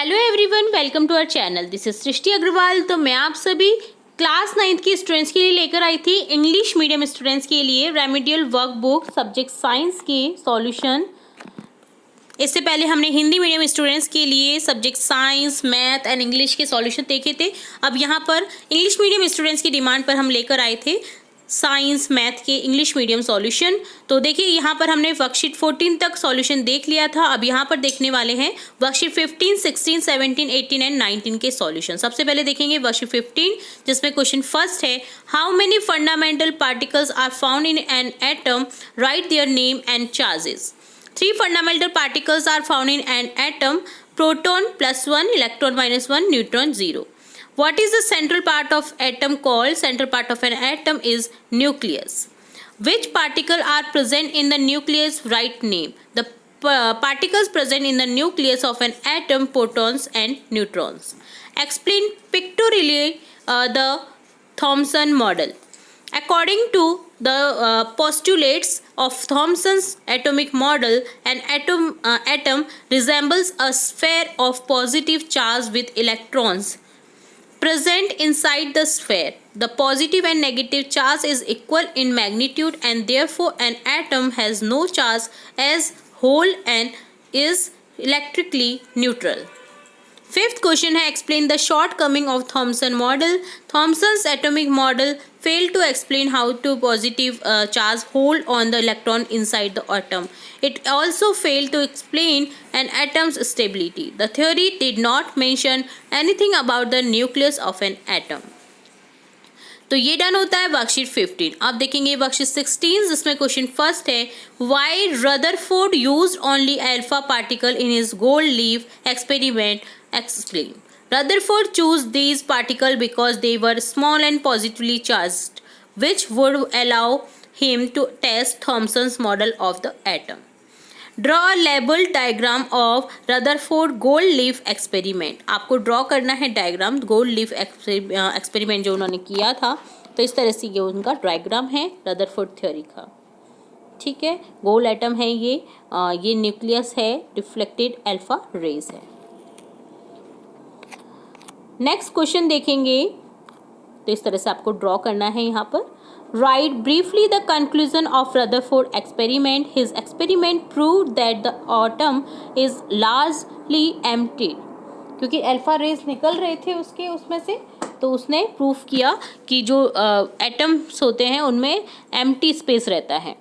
Hello everyone, welcome to our channel. This is Srishti Agarwal. तो मैं आप सभी क्लास 9th के स्टूडेंट्स के लिए लेकर आई थी इंग्लिश मीडियम स्टूडेंट्स के लिए रेमेडियल वर्कबुक सब्जेक्ट साइंस के सॉल्यूशन। इससे पहले हमने हिंदी मीडियम स्टूडेंट्स के लिए subject science, math and English के सॉल्यूशन देखे थे। अब यहाँ पर इंग्लिश मीडियम स्टूडेंट्स की डिमांड पर हम लेकर आए थे साइंस मैथ के इंग्लिश मीडियम सॉल्यूशन। तो देखिए यहाँ पर हमने वर्कशीट 14 तक सॉल्यूशन देख लिया था। अब यहाँ पर देखने वाले हैं वर्कशीट 15, 16, 17, 18 एंड 19 के सॉल्यूशन। सबसे पहले देखेंगे वर्कशीट 15, जिसमें क्वेश्चन फर्स्ट है, how many fundamental particles are found in an atom, write their name and charges. 3 fundamental particles are found in an atom: proton +1, electron -1, neutron 0. What is the central part of atom called? Central part of an atom is nucleus. Which particle are present in the nucleus? Right name. The particles present in the nucleus of an atom: protons and neutrons. Explain pictorially the Thomson model. According to the postulates of Thomson's atomic model, an atom resembles a sphere of positive charge with electrons present inside the sphere. The positive and negative charge is equal in magnitude, and therefore an atom has no charge as whole and is electrically neutral. Fifth question है, explain the shortcoming of Thomson model. Thomson's atomic model failed to explain how to positive charge hold on the electron inside the atom. It also failed to explain an atom's stability. The theory did not mention anything about the nucleus of an atom. तो ये done होता है worksheet 15। अब देखेंगे worksheet 16, जिसमें question first है, why Rutherford used only alpha particle in his gold leaf experiment, explain. Rutherford chose these particles because they were small and positively charged, which would allow him to test Thomson's model of the atom. Draw a labeled diagram of Rutherford gold leaf experiment. आपको draw करना है diagram gold leaf experiment जो उन्होंने किया था। तो इस तरह से ये उनका डायग्राम है रदरफोर्ड थ्योरी का। ठीक है, गोल्ड एटम है ये न्यूक्लियस है, रिफ्लेक्टेड अल्फा रेज है। नेक्स्ट क्वेश्चन देखेंगे, तो इस तरह से आपको ड्रॉ करना है यहाँ पर। Right briefly the conclusion of Rutherford experiment. His experiment prove that the atom is largely empty. क्योंकि अल्फा रेज निकल रहे थे उसमें से, तो उसने प्रूफ किया कि जो एटम्स होते हैं उनमें एम्प्टी स्पेस रहता है।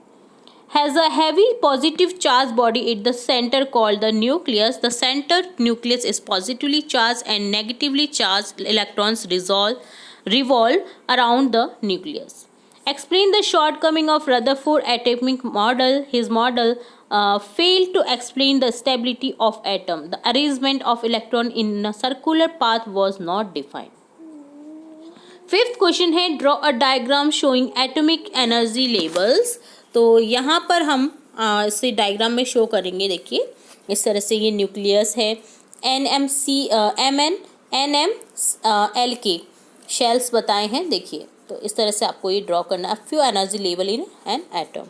Has a heavy positive charge body at the center called the nucleus. The center nucleus is positively charged and negatively charged electrons revolve around the nucleus. Explain the shortcoming of Rutherford atomic model. His model failed to explain the stability of atom. The arrangement of electron in a circular path was not defined. Fifth question है, draw a diagram showing atomic energy levels. तो यहाँ पर हम इसे diagram में show करेंगे। देखिए इस तरह से ये न्यूक्लियस है, NML शेल्स बताए हैं। देखिए तो इस तरह से आपको ये ड्रॉ करना है, few energy level in an atom.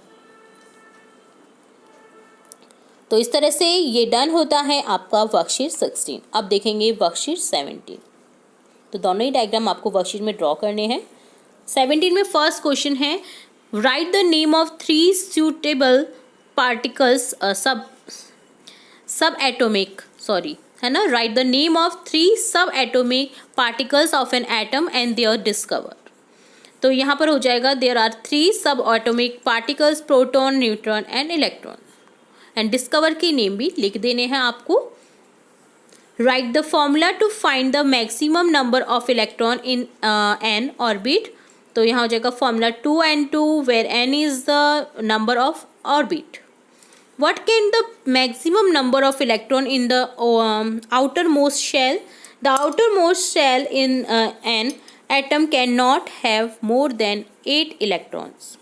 तो इस तरह से ये डन होता है आपका वर्कशीट 16। अब देखेंगे वर्कशीट 17। तो दोनों ही डायग्राम आपको वर्कशीट में ड्रॉ करने हैं। 17 में फर्स्ट क्वेश्चन है, write the name of 3 suitable particles subatomic है ना, write the name of 3 subatomic particles of an atom and their discover। तो यहाँ पर हो जाएगा there are 3 subatomic particles, proton, neutron and electron, and discover के name भी लिख देने हैं आपको। write the formula to find the maximum number of electron in an orbit। तो यहाँ हो जाएगा formula 2n2 where n is the number of orbit. What can the maximum number of electron in the outer most shell. The outer most shell in an atom can not have more than 8 electrons.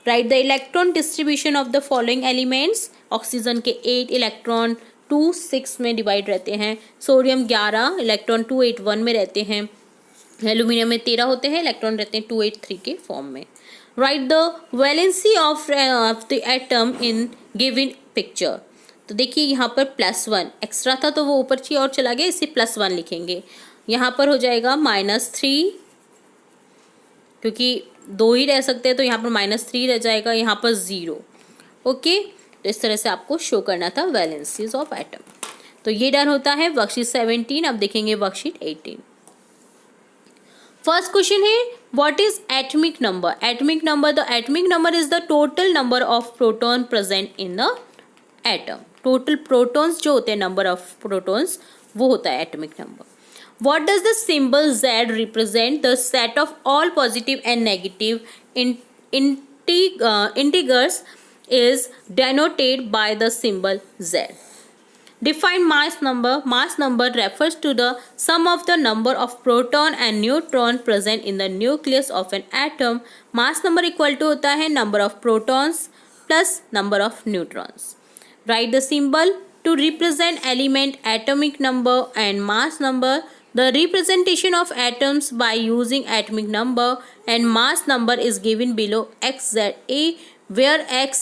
Write the electron distribution of the following elements. Oxygen के 8 electron 2-6 में divide रहते हैं, sodium 11 electron 281 में रहते हैं, aluminium में 13 होते हैं, इलेक्ट्रॉन रहते हैं 283 के फॉर्म में। Right the valency of the atom in given picture. तो देखिए यहाँ पर +1 एक्स्ट्रा था तो वो ऊपर की ओर चला गया, इसे +1 लिखेंगे। यहाँ पर हो जाएगा -3, क्योंकि 2 ही रह सकते हैं तो यहाँ पर -3 रह जाएगा, यहाँ पर 0। ओके, तो इस तरह से आपको शो करना था वैलेंसीज ऑफ एटम। तो ये डन होता है वर्कशीट 17। अब देखेंगे वर्कशीट 18। फर्स्ट क्वेश्चन है what is atomic number. Atomic number, the atomic number is the total number of proton present in the atom. Total protons जो होते हैं, नंबर ऑफ प्रोटॉन्स, वो होता है atomic number. What does the symbol Z represent. The set of all positive and negative integers is denoted by the symbol Z. Define mass number. Mass number refers to the sum of the number of proton and neutron present in the nucleus of an atom. Mass number equal to होता है number of protons plus number of neutrons. Write the symbol to represent element atomic number and mass number. The representation of atoms by using atomic number and mass number is given below. XZA, where X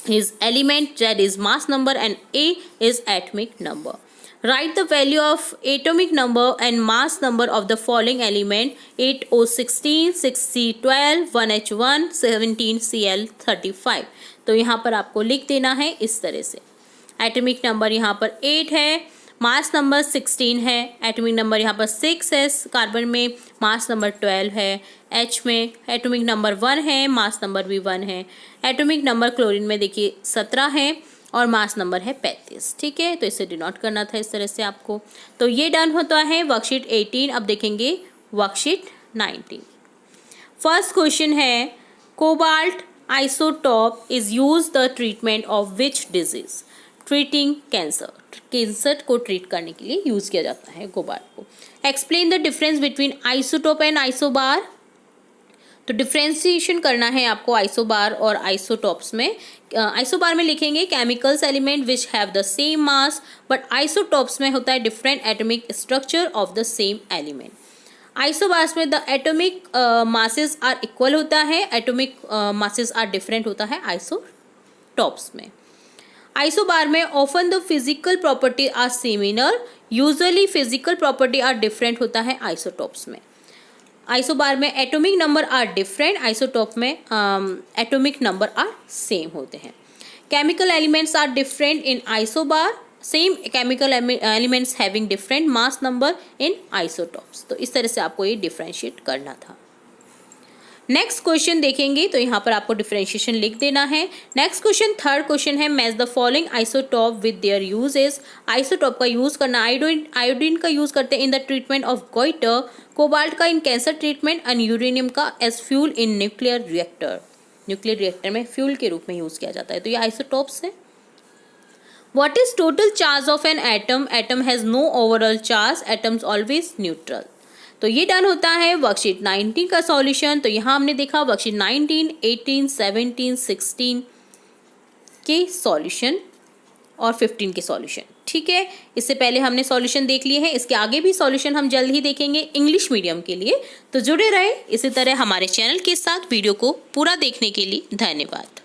is element, Z is mass number and A is atomic number. Write the value of atomic number and mass number of the following element: 8O16, 6C12, 1H1, 17Cl35। तो यहाँ पर आपको लिख देना है इस तरह से। एटॉमिक नंबर यहाँ पर 8 है, मास नंबर 16 है, एटॉमिक नंबर यहाँ पर 6 है कार्बन में, मास नंबर 12 है, H में एटॉमिक नंबर 1 है, मास नंबर भी 1 है, एटॉमिक नंबर क्लोरीन में देखिए 17 है और मास नंबर है 35। ठीक है, तो इसे डिनोट करना था इस तरह से आपको। तो ये डन होता है वर्कशीट 18। अब देखेंगे वर्कशीट 19। फर्स्ट क्वेश्चन है cobalt isotope is use the treatment of which disease. Treating cancer, cancer को ट्रीट करने के लिए यूज किया जाता है कोबाल्ट को। Explain the difference between isotope and isobar. तो डिफ्रेंशिएशन करना है आपको आइसोबार और आइसोटोप्स में। आइसोबार में लिखेंगे chemicals element which have the same mass, but isotopes में होता है different atomic structure of the same element. Isobars में the atomic masses are equal होता है, एटॉमिक मासेस आर डिफरेंट होता है आइसोटोप्स में। आइसोबार में often the physical property are similar, usually physical property are different होता है आइसोटोप्स में। आइसोबार में atomic number are different, isotope में एटॉमिक नंबर आर सेम होते हैं। Chemical elements are different in isobar, same chemical elements having different mass number in isotopes. तो इस तरह से आपको ये डिफरेंशिएट करना था। नेक्स्ट क्वेश्चन देखेंगे तो यहाँ पर आपको डिफरेंशिएशन लिख देना है। नेक्स्ट क्वेश्चन, थर्ड क्वेश्चन है match the following isotope with their uses. Isotope का यूज करना, आयोडीन का यूज करते हैं in the treatment of goitre, cobalt का in cancer treatment and uranium का as fuel in nuclear reactor. Nuclear reactor में fuel के रूप में यूज किया जाता है। तो ये आइसोटोप्स है। What is total charge of an atom. Atom has no overall charge, atoms always neutral. तो ये डन होता है वर्कशीट 19 का सॉल्यूशन। तो यहाँ हमने देखा वर्कशीट 19, 18, 17, 16 के सॉल्यूशन और 15 के सॉल्यूशन। ठीक है, इससे पहले हमने सॉल्यूशन देख लिए हैं, इसके आगे भी सॉल्यूशन हम जल्द ही देखेंगे इंग्लिश मीडियम के लिए। तो जुड़े रहे इसी तरह हमारे चैनल के साथ। वीडियो को पूरा देखने के लिए धन्यवाद।